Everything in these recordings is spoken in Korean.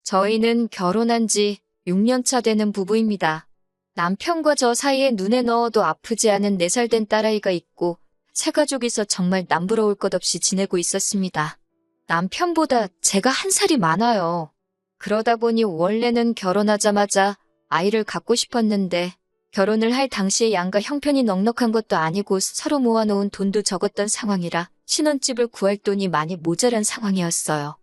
저희는 결혼한 지 6년 차 되는 부부입니다. 남편과 저 사이에 눈에 넣어도 아프지 않은 4살 된 딸아이가 있고 새 가족이서 정말 남부러울 것 없이 지내고 있었습니다. 남편보다 제가 1살이 많아요. 그러다 보니 원래는 결혼하자마자 아이를 갖고 싶었는데 결혼을 할 당시에 양가 형편이 넉넉한 것도 아니고 서로 모아놓은 돈도 적었던 상황이라 신혼집을 구할 돈이 많이 모자란 상황이었어요.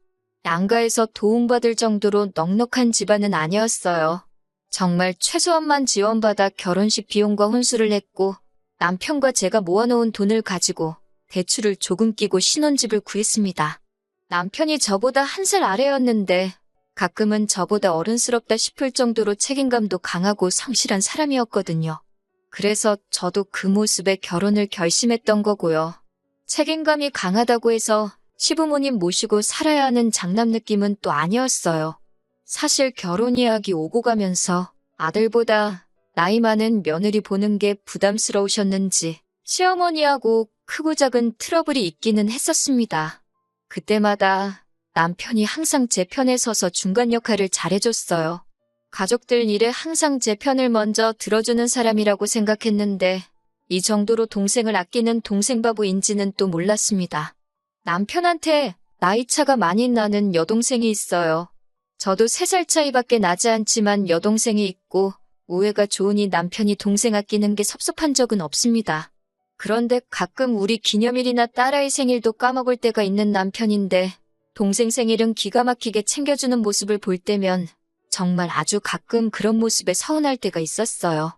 양가에서 도움받을 정도로 넉넉한 집안은 아니었어요. 정말 최소한만 지원받아 결혼식 비용과 혼수를 했고 남편과 제가 모아놓은 돈을 가지고 대출을 조금 끼고 신혼집을 구했습니다. 남편이 저보다 1살 아래였는데 가끔은 저보다 어른스럽다 싶을 정도로 책임감도 강하고 성실한 사람이었거든요. 그래서 저도 그 모습에 결혼을 결심했던 거고요. 책임감이 강하다고 해서 시부모님 모시고 살아야 하는 장남 느낌은 또 아니었어요. 사실 결혼 이야기 오고 가면서 아들보다 나이 많은 며느리 보는 게 부담스러우셨는지 시어머니하고 크고 작은 트러블이 있기는 했었습니다. 그때마다 남편이 항상 제 편에 서서 중간 역할을 잘해줬어요. 가족들 일에 항상 제 편을 먼저 들어주는 사람이라고 생각했는데 이 정도로 동생을 아끼는 동생 바보인지는 또 몰랐습니다. 남편한테 나이차가 많이 나는 여동생이 있어요. 저도 3살 차이밖에 나지 않지만 여동생이 있고 우애가 좋으니 남편이 동생 아끼는 게 섭섭한 적은 없습니다. 그런데 가끔 우리 기념일이나 딸아이 생일도 까먹을 때가 있는 남편인데 동생 생일은 기가 막히게 챙겨주는 모습을 볼 때면 정말 아주 가끔 그런 모습에 서운할 때가 있었어요.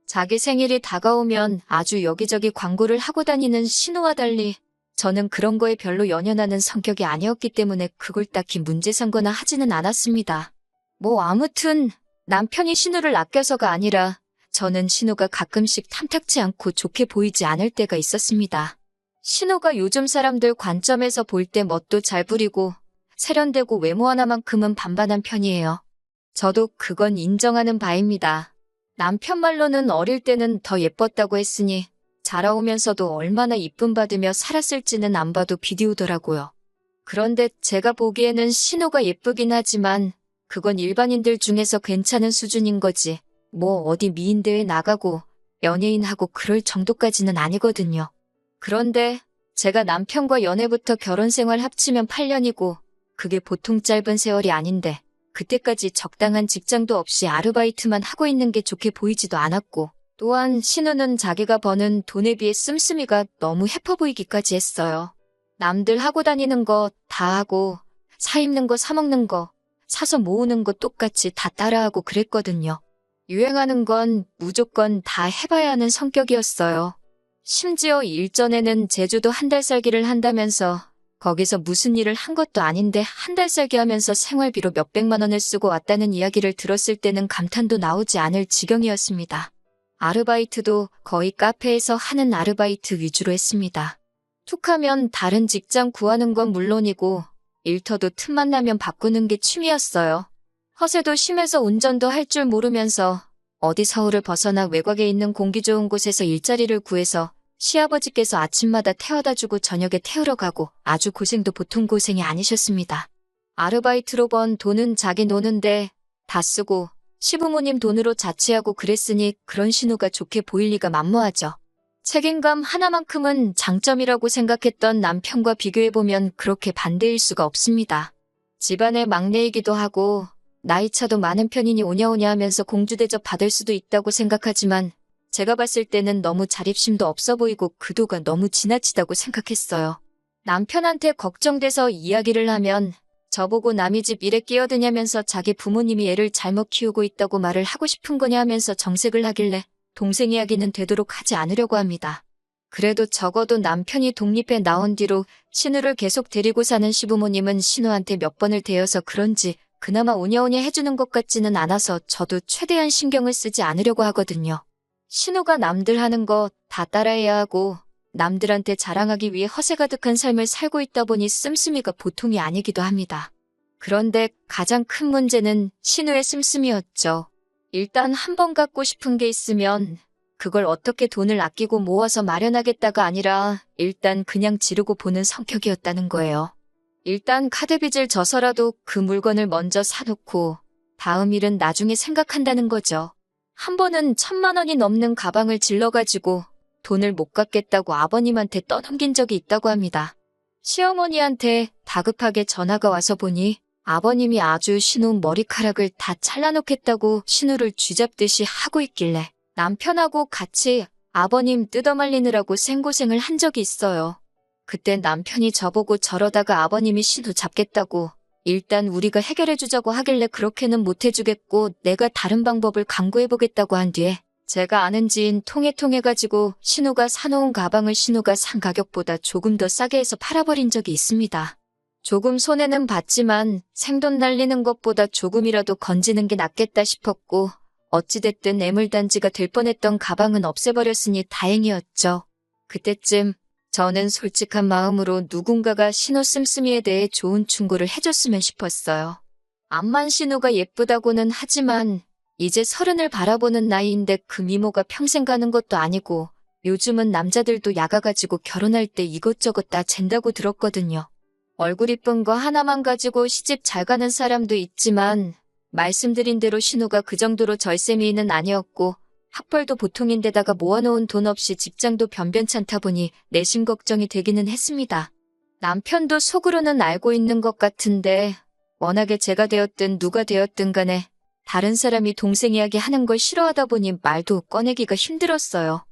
자기 생일이 다가오면 아주 여기저기 광고를 하고 다니는 신우와 달리 저는 그런 거에 별로 연연하는 성격이 아니었기 때문에 그걸 딱히 문제 삼거나 하지는 않았습니다. 아무튼 남편이 신우를 아껴서가 아니라 저는 신우가 가끔씩 탐탁치 않고 좋게 보이지 않을 때가 있었습니다. 신우가 요즘 사람들 관점에서 볼 때 멋도 잘 부리고 세련되고 외모 하나만큼은 반반한 편이에요. 저도 그건 인정하는 바입니다. 남편 말로는 어릴 때는 더 예뻤다고 했으니 자라오면서도 얼마나 이쁨 받으며 살았을지는 안 봐도 비디오더라고요. 그런데 제가 보기에는 신우가 예쁘긴 하지만 그건 일반인들 중에서 괜찮은 수준인 거지. 어디 미인대회 나가고 연예인하고 그럴 정도까지는 아니거든요. 그런데 제가 남편과 연애부터 결혼 생활 합치면 8년이고 그게 보통 짧은 세월이 아닌데 그때까지 적당한 직장도 없이 아르바이트만 하고 있는 게 좋게 보이지도 않았고 또한 신우는 자기가 버는 돈에 비해 씀씀이가 너무 해퍼 보이기까지 했어요. 남들 하고 다니는 거 다 하고 사 입는 거 사 먹는 거 사서 모으는 거 똑같이 다 따라하고 그랬거든요. 유행하는 건 무조건 다 해봐야 하는 성격이었어요. 심지어 일전에는 제주도 1달 살기를 한다면서 거기서 무슨 일을 한 것도 아닌데 1달 살기 하면서 생활비로 몇백만 원을 쓰고 왔다는 이야기를 들었을 때는 감탄도 나오지 않을 지경이었습니다. 아르바이트도 거의 카페에서 하는 아르바이트 위주로 했습니다. 툭하면 다른 직장 구하는 건 물론이고 일터도 틈만 나면 바꾸는 게 취미였어요. 허세도 심해서 운전도 할 줄 모르면서 어디 서울을 벗어나 외곽에 있는 공기 좋은 곳에서 일자리를 구해서 시아버지께서 아침마다 태워다주고 저녁에 태우러 가고 아주 고생도 보통 고생이 아니셨습니다. 아르바이트로 번 돈은 자기 노는데 다 쓰고 시부모님 돈으로 자취하고 그랬으니 그런 신우가 좋게 보일 리가 만무하죠. 책임감 하나만큼은 장점이라고 생각했던 남편과 비교해보면 그렇게 반대일 수가 없습니다. 집안의 막내이기도 하고 나이차도 많은 편이니 오냐오냐 하면서 공주대접 받을 수도 있다고 생각하지만 제가 봤을 때는 너무 자립심도 없어 보이고 그도가 너무 지나치다고 생각했어요. 남편한테 걱정돼서 이야기를 하면 저보고 남의 집 일에 끼어드냐면서 자기 부모님이 애를 잘못 키우고 있다고 말을 하고 싶은 거냐 하면서 정색을 하길래 동생 이야기는 되도록 하지 않으려고 합니다. 그래도 적어도 남편이 독립해 나온 뒤로 신우를 계속 데리고 사는 시부모님은 신우한테 몇 번을 대여서 그런지 그나마 오냐오냐 해주는 것 같지는 않아서 저도 최대한 신경을 쓰지 않으려고 하거든요. 신우가 남들 하는 거 다 따라해야 하고 남들한테 자랑하기 위해 허세 가득한 삶을 살고 있다 보니 씀씀이가 보통이 아니기도 합니다. 그런데 가장 큰 문제는 신우의 씀씀이였죠. 일단 한 번 갖고 싶은 게 있으면 그걸 어떻게 돈을 아끼고 모아서 마련하겠다가 아니라 일단 그냥 지르고 보는 성격이었다는 거예요. 일단 카드빚을 져서라도 그 물건을 먼저 사놓고 다음 일은 나중에 생각한다는 거죠. 한 번은 1,000만 원이 넘는 가방을 질러가지고 돈을 못 갚겠다고 아버님한테 떠넘긴 적이 있다고 합니다. 시어머니한테 다급하게 전화가 와서 보니 아버님이 아주 신우 머리카락을 다 잘라놓겠다고 신우를 쥐잡듯이 하고 있길래 남편하고 같이 아버님 뜯어말리느라고 생고생을 한 적이 있어요. 그때 남편이 저보고 저러다가 아버님이 신우 잡겠다고 일단 우리가 해결해주자고 하길래 그렇게는 못해주겠고 내가 다른 방법을 강구해보겠다고 한 뒤에 제가 아는 지인 통해가지고 신우가 사놓은 가방을 신우가 산 가격보다 조금 더 싸게 해서 팔아버린 적이 있습니다. 조금 손해는 봤지만 생돈 날리는 것보다 조금이라도 건지는 게 낫겠다 싶었고 어찌됐든 애물단지가 될 뻔했던 가방은 없애버렸으니 다행이었죠. 그때쯤 저는 솔직한 마음으로 누군가가 신우 씀씀이에 대해 좋은 충고를 해줬으면 싶었어요. 암만 신우가 예쁘다고는 하지만 이제 30을 바라보는 나이인데 그 미모가 평생 가는 것도 아니고 요즘은 남자들도 야가가지고 결혼할 때 이것저것 다 잰다고 들었거든요. 얼굴 이쁜 거 하나만 가지고 시집 잘 가는 사람도 있지만 말씀드린 대로 신우가 그 정도로 절세미인은 아니었고 학벌도 보통인데다가 모아놓은 돈 없이 직장도 변변찮다 보니 내심 걱정이 되기는 했습니다. 남편도 속으로는 알고 있는 것 같은데 워낙에 제가 되었든 누가 되었든 간에 다른 사람이 동생 이야기 하는 걸 싫어하다 보니 말도 꺼내기가 힘들었어요.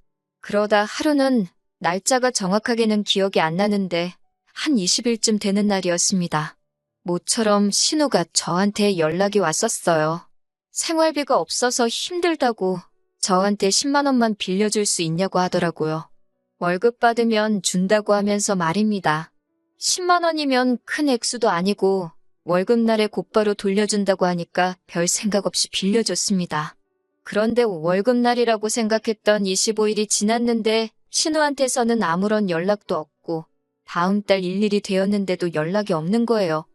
그러다 하루는 날짜가 정확하게는 기억이 안 나는데 한 20일쯤 되는 날이었습니다. 모처럼 신우가 저한테 연락이 왔었어요. 생활비가 없어서 힘들다고 저한테 10만 원만 빌려줄 수 있냐고 하더라고요. 월급 받으면 준다고 하면서 말입니다. 10만 원이면 큰 액수도 아니고 월급날에 곧바로 돌려준다고 하니까 별 생각 없이 빌려줬습니다. 그런데 월급날이라고 생각했던 25일이 지났는데 신우한테서는 아무런 연락도 없고 다음 달 일일이 되었는데도 연락이 없는 거예요.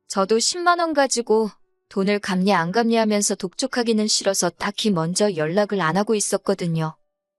저도 10만 원 가지고 돈을 갚냐 안 갚냐 하면서 독촉하기는 싫어서 딱히 먼저 연락을 안 하고 있었거든요.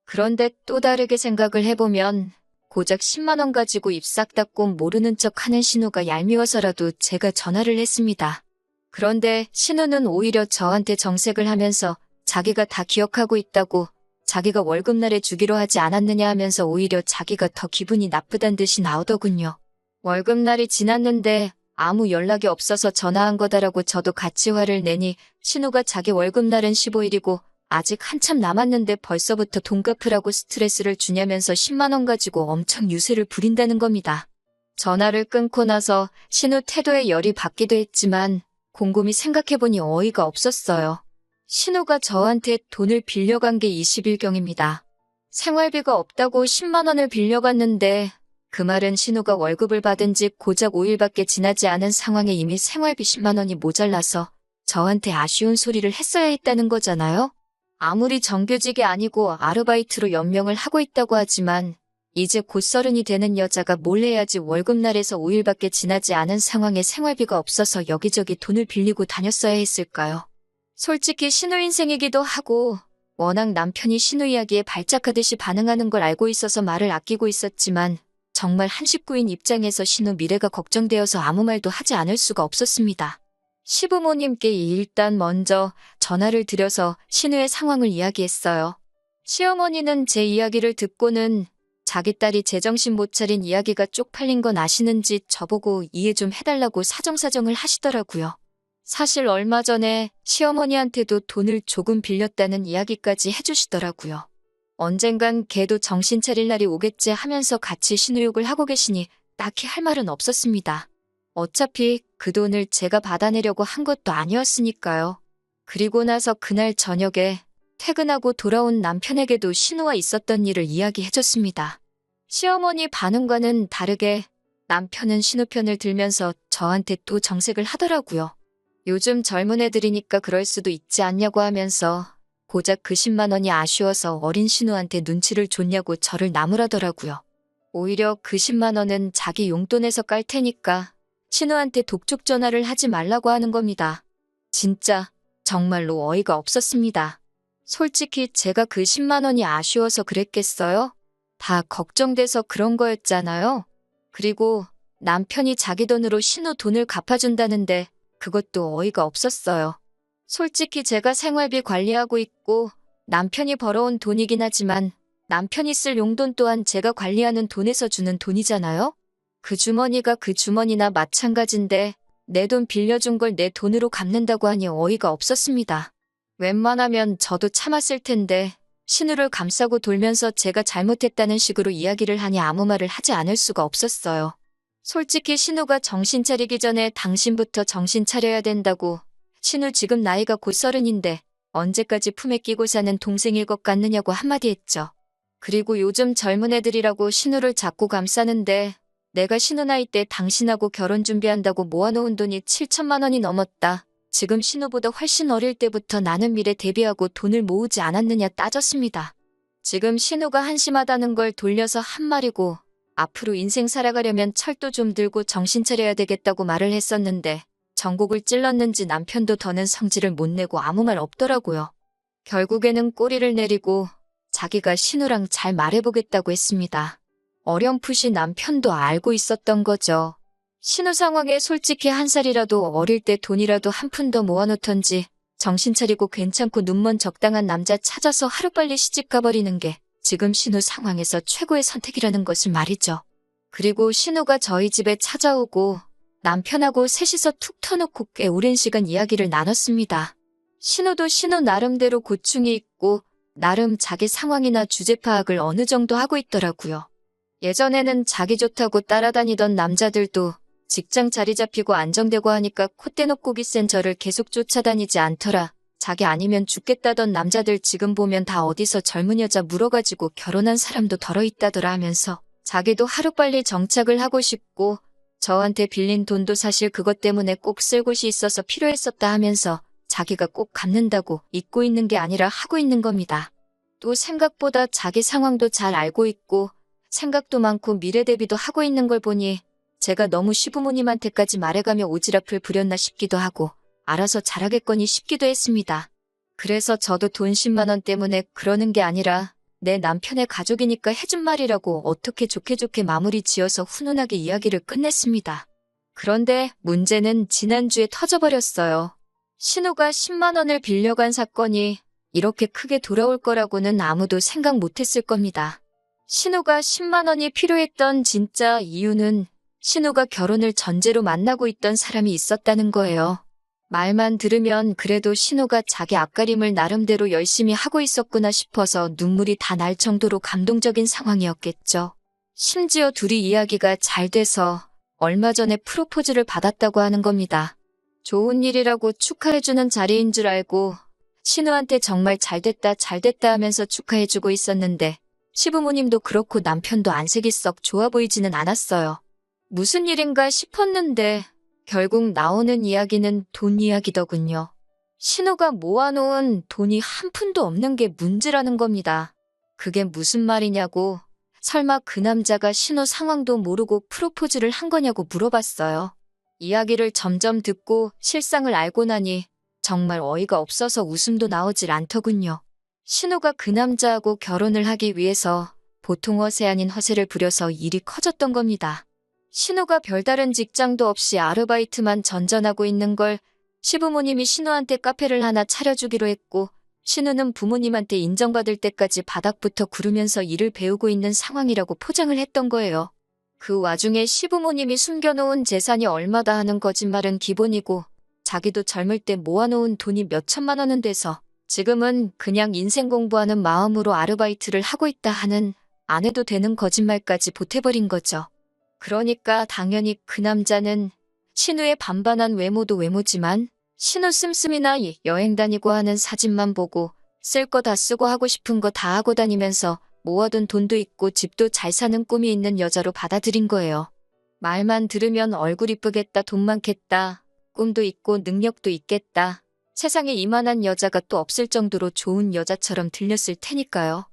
그런데 또 다르게 생각을 해보면 고작 10만 원 가지고 입 싹 닫고 모르는 척 하는 신우가 얄미워서라도 제가 전화를 했습니다. 그런데 신우는 오히려 저한테 정색을 하면서 자기가 다 기억하고 있다고 자기가 월급날에 주기로 하지 않았느냐 하면서 오히려 자기가 더 기분이 나쁘단 듯이 나오더군요. 월급날이 지났는데 아무 연락이 없어서 전화한 거다라고 저도 같이 화를 내니 신우가 자기 월급날은 15일이고 아직 한참 남았는데 벌써부터 돈 갚으라고 스트레스를 주냐면서 10만 원 가지고 엄청 유세를 부린다는 겁니다. 전화를 끊고 나서 신우 태도에 열이 받기도 했지만 곰곰이 생각해보니 어이가 없었어요. 신우가 저한테 돈을 빌려간 게 20일경입니다. 생활비가 없다고 10만 원을 빌려갔는데 그 말은 신우가 월급을 받은 지 고작 5일밖에 지나지 않은 상황에 이미 생활비 10만 원이 모자라서 저한테 아쉬운 소리를 했어야 했다는 거잖아요. 아무리 정규직이 아니고 아르바이트로 연명을 하고 있다고 하지만 이제 곧 30이 되는 여자가 뭘 해야지 월급날에서 5일밖에 지나지 않은 상황에 생활비가 없어서 여기저기 돈을 빌리고 다녔어야 했을까요? 솔직히 신우 인생이기도 하고 워낙 남편이 신우 이야기에 발작하듯이 반응하는 걸 알고 있어서 말을 아끼고 있었지만 정말 한 식구인 입장에서 신우 미래가 걱정되어서 아무 말도 하지 않을 수가 없었습니다. 시부모님께 일단 먼저 전화를 드려서 신우의 상황을 이야기했어요. 시어머니는 제 이야기를 듣고는 자기 딸이 제정신 못 차린 이야기가 쪽팔린 건 아시는지 저보고 이해 좀 해달라고 사정사정을 하시더라고요. 사실 얼마 전에 시어머니한테도 돈을 조금 빌렸다는 이야기까지 해주시더라고요. 언젠간 걔도 정신 차릴 날이 오겠지 하면서 같이 신우욕을 하고 계시니 딱히 할 말은 없었습니다. 어차피 그 돈을 제가 받아내려고 한 것도 아니었으니까요. 그리고 나서 그날 저녁에 퇴근하고 돌아온 남편에게도 신우와 있었던 일을 이야기해줬습니다. 시어머니 반응과는 다르게 남편은 신우 편을 들면서 저한테 또 정색을 하더라고요. 요즘 젊은 애들이니까 그럴 수도 있지 않냐고 하면서 고작 그 10만 원이 아쉬워서 어린 신우한테 눈치를 줬냐고 저를 나무라더라고요. 오히려 그 10만 원은 자기 용돈에서 깔 테니까 신우한테 독촉 전화를 하지 말라고 하는 겁니다. 진짜 정말로 어이가 없었습니다. 솔직히 제가 그 10만 원이 아쉬워서 그랬겠어요? 다 걱정돼서 그런 거였잖아요. 그리고 남편이 자기 돈으로 신우 돈을 갚아준다는데 그것도 어이가 없었어요. 솔직히 제가 생활비 관리하고 있고 남편이 벌어온 돈이긴 하지만 남편이 쓸 용돈 또한 제가 관리하는 돈에서 주는 돈이잖아요? 그 주머니가 그 주머니나 마찬가지인데 내 돈 빌려준 걸 내 돈으로 갚는다고 하니 어이가 없었습니다. 웬만하면 저도 참았을 텐데 신우를 감싸고 돌면서 제가 잘못했다는 식으로 이야기를 하니 아무 말을 하지 않을 수가 없었어요. 솔직히 신우가 정신 차리기 전에 당신부터 정신 차려야 된다고. 신우 지금 나이가 곧 30인데 언제까지 품에 끼고 사는 동생일 것 같느냐고 한마디 했죠. 그리고 요즘 젊은 애들이라고 신우를 자꾸 감싸는데 내가 신우 나이 때 당신하고 결혼 준비한다고 모아놓은 돈이 7천만 원이 넘었다. 지금 신우보다 훨씬 어릴 때부터 나는 미래 대비하고 돈을 모으지 않았느냐 따졌습니다. 지금 신우가 한심하다는 걸 돌려서 한 말이고 앞으로 인생 살아가려면 철도 좀 들고 정신 차려야 되겠다고 말을 했었는데 전곡을 찔렀는지 남편도 더는 성질을 못 내고 아무 말 없더라고요. 결국에는 꼬리를 내리고 자기가 신우랑 잘 말해보겠다고 했습니다. 어렴풋이 남편도 알고 있었던 거죠. 신우 상황에 솔직히 한 살이라도 어릴 때 돈이라도 한 푼 더 모아놓던지 정신 차리고 괜찮고 눈먼 적당한 남자 찾아서 하루빨리 시집 가버리는 게 지금 신우 상황에서 최고의 선택이라는 것을 말이죠. 그리고 신우가 저희 집에 찾아오고 남편하고 셋이서 툭 터놓고 꽤 오랜 시간 이야기를 나눴습니다. 신우도 신우 나름대로 고충이 있고 나름 자기 상황이나 주제 파악을 어느 정도 하고 있더라고요. 예전에는 자기 좋다고 따라다니던 남자들도 직장 자리 잡히고 안정되고 하니까 콧대 높고기 센 저를 계속 쫓아다니지 않더라. 자기 아니면 죽겠다던 남자들 지금 보면 다 어디서 젊은 여자 물어가지고 결혼한 사람도 덜어있다더라 하면서 자기도 하루빨리 정착을 하고 싶고 저한테 빌린 돈도 사실 그것 때문에 꼭 쓸 곳이 있어서 필요했었다 하면서 자기가 꼭 갚는다고 잊고 있는 게 아니라 하고 있는 겁니다. 또 생각보다 자기 상황도 잘 알고 있고 생각도 많고 미래 대비도 하고 있는 걸 보니 제가 너무 시부모님한테까지 말해가며 오지랖을 부렸나 싶기도 하고 알아서 잘하겠거니 싶기도 했습니다. 그래서 저도 돈 10만 원 때문에 그러는 게 아니라 내 남편의 가족이니까 해준 말이라고 어떻게 좋게 마무리 지어서 훈훈하게 이야기를 끝냈습니다. 그런데 문제는 지난주에 터져버렸어요. 신우가 10만 원을 빌려간 사건이 이렇게 크게 돌아올 거라고는 아무도 생각 못했을 겁니다. 신우가 10만 원이 필요했던 진짜 이유는 신우가 결혼을 전제로 만나고 있던 사람이 있었다는 거예요. 말만 들으면 그래도 신우가 자기 앞가림을 나름대로 열심히 하고 있었구나 싶어서 눈물이 다 날 정도로 감동적인 상황이었겠죠. 심지어 둘이 이야기가 잘 돼서 얼마 전에 프로포즈를 받았다고 하는 겁니다. 좋은 일이라고 축하해주는 자리인 줄 알고 신우한테 정말 잘됐다 하면서 축하해주고 있었는데 시부모님도 그렇고 남편도 안색이 썩 좋아 보이지는 않았어요. 무슨 일인가 싶었는데 결국 나오는 이야기는 돈 이야기더군요. 신우가 모아놓은 돈이 한 푼도 없는 게 문제라는 겁니다. 그게 무슨 말이냐고 설마 그 남자가 신우 상황도 모르고 프로포즈를 한 거냐고 물어봤어요. 이야기를 점점 듣고 실상을 알고 나니 정말 어이가 없어서 웃음도 나오질 않더군요. 신우가 그 남자하고 결혼을 하기 위해서 보통 허세 아닌 허세를 부려서 일이 커졌던 겁니다. 신우가 별다른 직장도 없이 아르바이트만 전전하고 있는 걸 시부모님이 신우한테 카페를 하나 차려주기로 했고 신우는 부모님한테 인정받을 때까지 바닥부터 구르면서 일을 배우고 있는 상황이라고 포장을 했던 거예요. 그 와중에 시부모님이 숨겨놓은 재산이 얼마다 하는 거짓말은 기본이고 자기도 젊을 때 모아놓은 돈이 몇 천만 원은 돼서 지금은 그냥 인생 공부하는 마음으로 아르바이트를 하고 있다 하는 안 해도 되는 거짓말까지 보태버린 거죠. 그러니까 당연히 그 남자는 신우의 반반한 외모도 외모지만 신우 씀씀이나 여행 다니고 하는 사진만 보고 쓸 거 다 쓰고 하고 싶은 거 다 하고 다니면서 모아둔 돈도 있고 집도 잘 사는 꿈이 있는 여자로 받아들인 거예요. 말만 들으면 얼굴 이쁘겠다, 돈 많겠다, 꿈도 있고 능력도 있겠다. 세상에 이만한 여자가 또 없을 정도로 좋은 여자처럼 들렸을 테니까요.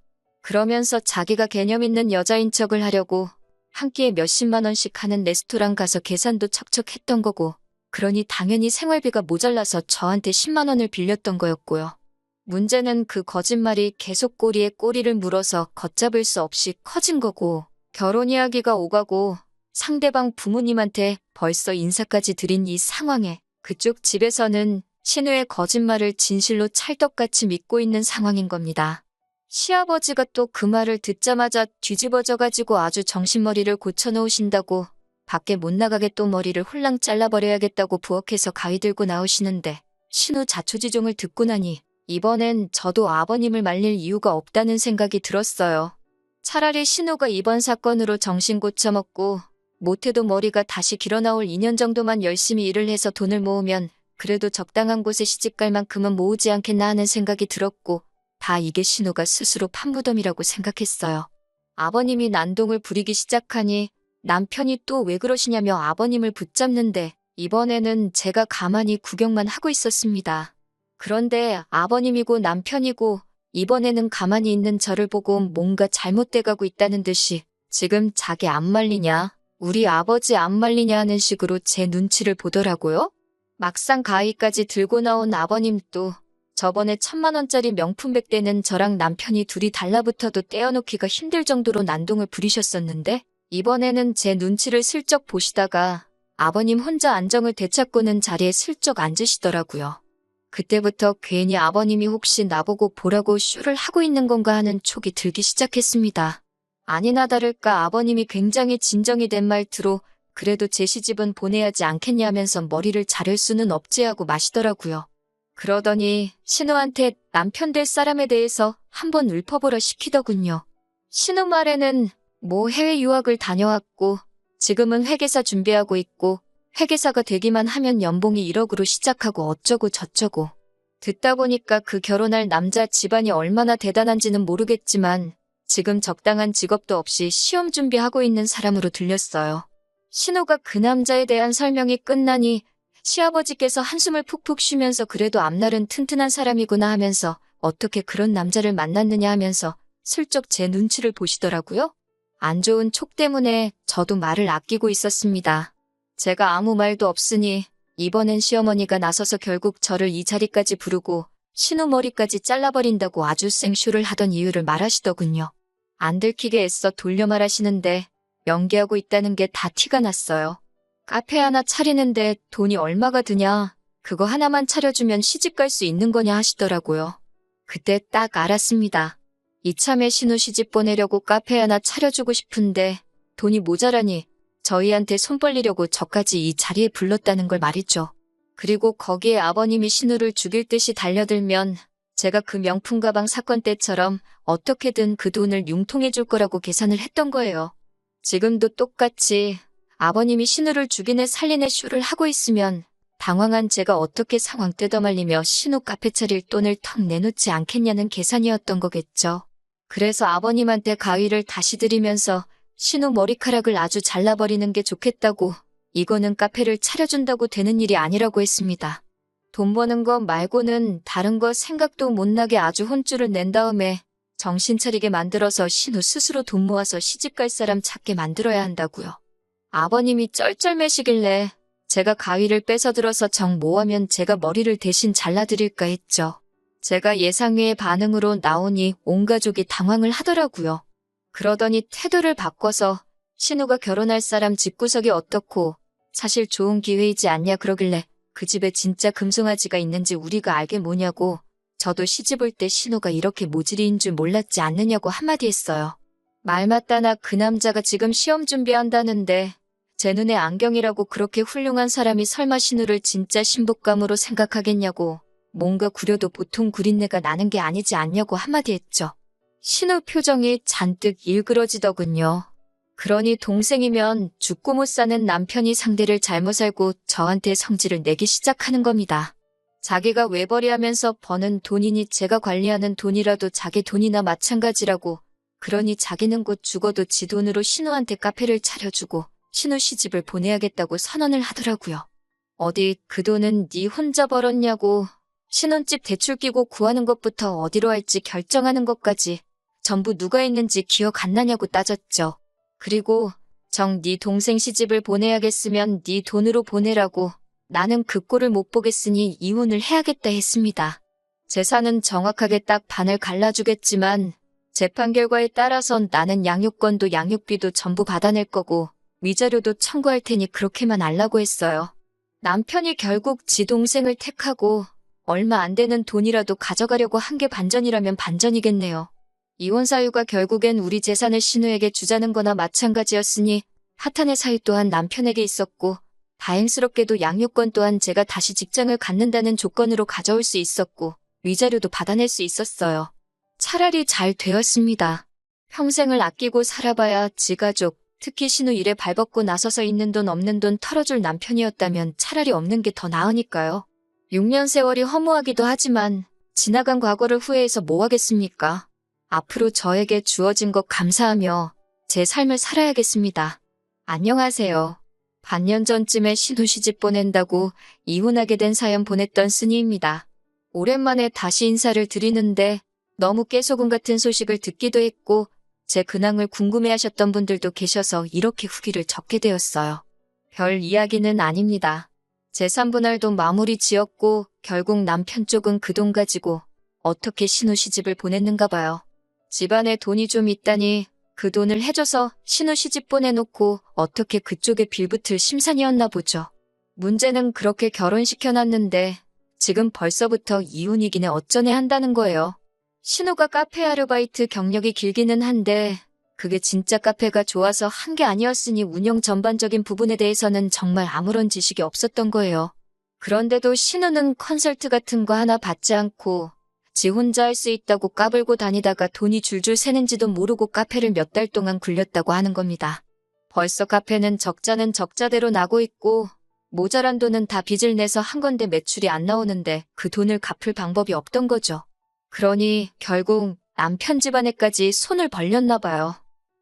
그러면서 자기가 개념 있는 여자인 척을 하려고 한 끼에 몇십만 원씩 하는 레스토랑 가서 계산도 척척했던 거고 그러니 당연히 생활비가 모자라서 저한테 10만 원을 빌렸던 거였고요. 문제는 그 거짓말이 계속 꼬리에 꼬리를 물어서 걷잡을 수 없이 커진 거고 결혼 이야기가 오가고 상대방 부모님한테 벌써 인사까지 드린 이 상황에 그쪽 집에서는 신우의 거짓말을 진실로 찰떡같이 믿고 있는 상황인 겁니다. 시아버지가 또 그 말을 듣자마자 뒤집어져가지고 아주 정신머리를 고쳐놓으신다고 밖에 못 나가게 또 머리를 홀랑 잘라버려야겠다고 부엌에서 가위 들고 나오시는데 신우 자초지종을 듣고 나니 이번엔 저도 아버님을 말릴 이유가 없다는 생각이 들었어요. 차라리 신우가 이번 사건으로 정신 고쳐먹고 못해도 머리가 다시 길어나올 2년 정도만 열심히 일을 해서 돈을 모으면 그래도 적당한 곳에 시집갈 만큼은 모으지 않겠나 하는 생각이 들었고 다 이게 신우가 스스로 판무덤이라고 생각했어요. 아버님이 난동을 부리기 시작하니 남편이 또 왜 그러시냐며 아버님을 붙잡는데 이번에는 제가 가만히 구경만 하고 있었습니다. 그런데 아버님이고 남편이고 이번에는 가만히 있는 저를 보고 뭔가 잘못돼가고 있다는 듯이 지금 자기 안 말리냐, 우리 아버지 안 말리냐 하는 식으로 제 눈치를 보더라고요. 막상 가위까지 들고 나온 아버님도 저번에 1,000만 원짜리 명품 백대는 저랑 남편이 둘이 달라붙어도 떼어놓기가 힘들 정도로 난동을 부리셨었는데 이번에는 제 눈치를 슬쩍 보시다가 아버님 혼자 안정을 되찾고는 자리에 슬쩍 앉으시더라고요. 그때부터 괜히 아버님이 혹시 나보고 보라고 쇼를 하고 있는 건가 하는 촉이 들기 시작했습니다. 아니나 다를까 아버님이 굉장히 진정이 된 말투로 그래도 제 시집은 보내야지 않겠냐면서 머리를 자를 수는 없지 하고 마시더라고요. 그러더니 신우한테 남편 될 사람에 대해서 한번 읊어보라 시키더군요. 신우 말에는 뭐 해외 유학을 다녀왔고 지금은 회계사 준비하고 있고 회계사가 되기만 하면 연봉이 1억으로 시작하고 어쩌고 저쩌고. 듣다 보니까 그 결혼할 남자 집안이 얼마나 대단한지는 모르겠지만 지금 적당한 직업도 없이 시험 준비하고 있는 사람으로 들렸어요. 신우가 그 남자에 대한 설명이 끝나니 시아버지께서 한숨을 푹푹 쉬면서 그래도 앞날은 튼튼한 사람이구나 하면서 어떻게 그런 남자를 만났느냐 하면서 슬쩍 제 눈치를 보시더라고요. 안 좋은 촉 때문에 저도 말을 아끼고 있었습니다. 제가 아무 말도 없으니 이번엔 시어머니가 나서서 결국 저를 이 자리까지 부르고 신우 머리까지 잘라버린다고 아주 생쇼를 하던 이유를 말하시더군요. 안 들키게 애써 돌려 말하시는데 연기하고 있다는 게 다 티가 났어요. 카페 하나 차리는데 돈이 얼마가 드냐, 그거 하나만 차려주면 시집갈 수 있는 거냐 하시더라고요. 그때 딱 알았습니다. 이참에 신우 시집 보내려고 카페 하나 차려주고 싶은데 돈이 모자라니 저희한테 손 벌리려고 저까지 이 자리에 불렀다는 걸 말이죠. 그리고 거기에 아버님이 신우를 죽일 듯이 달려들면 제가 그 명품 가방 사건 때처럼 어떻게든 그 돈을 융통해 줄 거라고 계산을 했던 거예요. 지금도 똑같이 아버님이 신우를 죽이네 살리네 쇼를 하고 있으면 당황한 제가 어떻게 상황 뜯어말리며 신우 카페 차릴 돈을 턱 내놓지 않겠냐는 계산이었던 거겠죠. 그래서 아버님한테 가위를 다시 드리면서 신우 머리카락을 아주 잘라버리는 게 좋겠다고, 이거는 카페를 차려준다고 되는 일이 아니라고 했습니다. 돈 버는 거 말고는 다른 거 생각도 못 나게 아주 혼쭐을 낸 다음에 정신 차리게 만들어서 신우 스스로 돈 모아서 시집갈 사람 찾게 만들어야 한다고요. 아버님이 쩔쩔매시길래 제가 가위를 뺏어 들어서 정 모하면 제가 머리를 대신 잘라드릴까 했죠. 제가 예상외의 반응으로 나오니 온 가족이 당황을 하더라고요. 그러더니 태도를 바꿔서 신우가 결혼할 사람 집구석이 어떻고 사실 좋은 기회이지 않냐 그러길래 그 집에 진짜 금송아지가 있는지 우리가 알게 뭐냐고, 저도 시집 올 때 신우가 이렇게 모질이인 줄 몰랐지 않느냐고 한마디 했어요. 말 맞다나 그 남자가 지금 시험 준비한다는데 제 눈에 안경이라고 그렇게 훌륭한 사람이 설마 신우를 진짜 신부감으로 생각하겠냐고, 뭔가 구려도 보통 구린내가 나는 게 아니지 않냐고 한마디 했죠. 신우 표정이 잔뜩 일그러지더군요. 그러니 동생이면 죽고 못 사는 남편이 상대를 잘못 알고 저한테 성질을 내기 시작하는 겁니다. 자기가 외벌이하면서 버는 돈이니 제가 관리하는 돈이라도 자기 돈이나 마찬가지라고, 그러니 자기는 곧 죽어도 지 돈으로 신우한테 카페를 차려주고 신우 시집을 보내야겠다고 선언을 하더라고요. 어디 그 돈은 네 혼자 벌었냐고, 신혼집 대출 끼고 구하는 것부터 어디로 할지 결정하는 것까지 전부 누가 있는지 기억 안 나냐고 따졌죠. 그리고 정 네 동생 시집을 보내야겠으면 네 돈으로 보내라고, 나는 그 꼴을 못 보겠으니 이혼을 해야겠다 했습니다. 재산은 정확하게 딱 반을 갈라주겠지만 재판 결과에 따라선 나는 양육권도 양육비도 전부 받아낼 거고 위자료도 청구할 테니 그렇게만 알라고 했어요. 남편이 결국 지 동생을 택하고 얼마 안 되는 돈이라도 가져가려고 한 게 반전이라면 반전이겠네요. 이혼 사유가 결국엔 우리 재산을 신우에게 주자는 거나 마찬가지였으니 파탄의 사유 또한 남편에게 있었고 다행스럽게도 양육권 또한 제가 다시 직장을 갖는다는 조건으로 가져올 수 있었고 위자료도 받아낼 수 있었어요. 차라리 잘 되었습니다. 평생을 아끼고 살아봐야 지 가족, 특히 신우 일에 발벗고 나서서 있는 돈 없는 돈 털어줄 남편이었다면 차라리 없는 게 더 나으니까요. 6년 세월이 허무하기도 하지만 지나간 과거를 후회해서 뭐 하겠습니까? 앞으로 저에게 주어진 것 감사하며 제 삶을 살아야겠습니다. 안녕하세요. 반년 전쯤에 신우 시집 보낸다고 이혼하게 된 사연 보냈던 쓰니입니다. 오랜만에 다시 인사를 드리는데 너무 깨소금 같은 소식을 듣기도 했고 제 근황을 궁금해하셨던 분들도 계셔서 이렇게 후기를 적게 되었어요. 별 이야기는 아닙니다. 재산분할도 마무리 지었고 결국 남편 쪽은 그 돈 가지고 어떻게 신우 시집을 보냈는가 봐요. 집안에 돈이 좀 있다니 그 돈을 해줘서 신우 시집 보내놓고 어떻게 그쪽에 빌붙을 심산이었나 보죠. 문제는 그렇게 결혼시켜놨는데 지금 벌써부터 이혼이기네 어쩌네 한다는 거예요. 신우가 카페 아르바이트 경력이 길기는 한데 그게 진짜 카페가 좋아서 한 게 아니었으니 운영 전반적인 부분에 대해서는 정말 아무런 지식이 없었던 거예요. 그런데도 신우는 컨설트 같은 거 하나 받지 않고 지 혼자 할 수 있다고 까불고 다니다가 돈이 줄줄 새는지도 모르고 카페를 몇 달 동안 굴렸다고 하는 겁니다. 벌써 카페는 적자는 적자대로 나고 있고 모자란 돈은 다 빚을 내서 한 건데 매출이 안 나오는데 그 돈을 갚을 방법이 없던 거죠. 그러니 결국 남편 집안에까지 손을 벌렸나 봐요.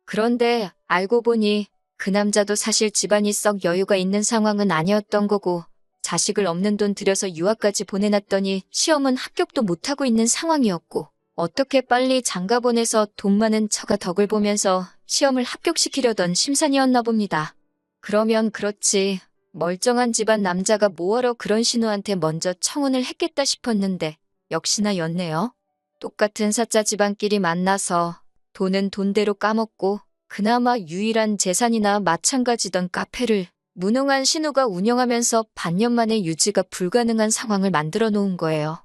그런데 알고 보니 그 남자도 사실 집안이 썩 여유가 있는 상황은 아니었던 거고 자식을 없는 돈 들여서 유학까지 보내놨더니 시험은 합격도 못하고 있는 상황이었고 어떻게 빨리 장가 보내서 돈 많은 처가 덕을 보면서 시험을 합격시키려던 심산이었나 봅니다. 그러면 그렇지 멀쩡한 집안 남자가 뭐하러 그런 신우한테 먼저 청혼을 했겠다 싶었는데 역시나 였네요. 똑같은 사짜 집안끼리 만나서 돈은 돈대로 까먹고 그나마 유일한 재산이나 마찬가지던 카페를 무능한 신우가 운영하면서 반년 만에 유지가 불가능한 상황을 만들어 놓은 거예요.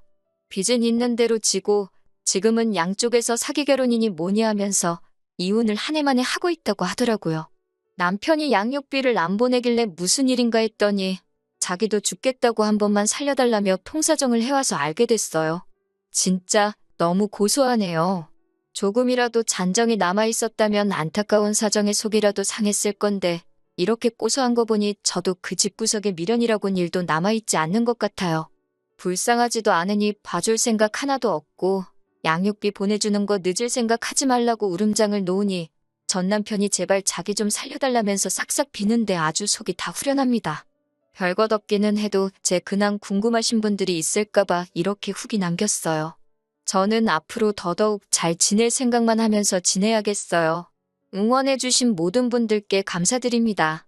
빚은 있는 대로 지고 지금은 양쪽에서 사기 결혼이니 뭐니 하면서 이혼을 한 해 만에 하고 있다고 하더라고요. 남편이 양육비를 안 보내길래 무슨 일인가 했더니 자기도 죽겠다고 한 번만 살려달라며 통사정을 해와서 알게 됐어요. 진짜 너무 고소하네요. 조금이라도 잔정이 남아있었다면 안타까운 사정에 속이라도 상했을 건데 이렇게 고소한 거 보니 저도 그 집구석에 미련이라곤 일도 남아있지 않는 것 같아요. 불쌍하지도 않으니 봐줄 생각 하나도 없고 양육비 보내주는 거 늦을 생각 하지 말라고 울음장을 놓으니 전 남편이 제발 자기 좀 살려달라면서 싹싹 비는데 아주 속이 다 후련합니다. 별것 없기는 해도 제 근황 궁금하신 분들이 있을까봐 이렇게 후기 남겼어요. 저는 앞으로 더더욱 잘 지낼 생각만 하면서 지내야겠어요. 응원해주신 모든 분들께 감사드립니다.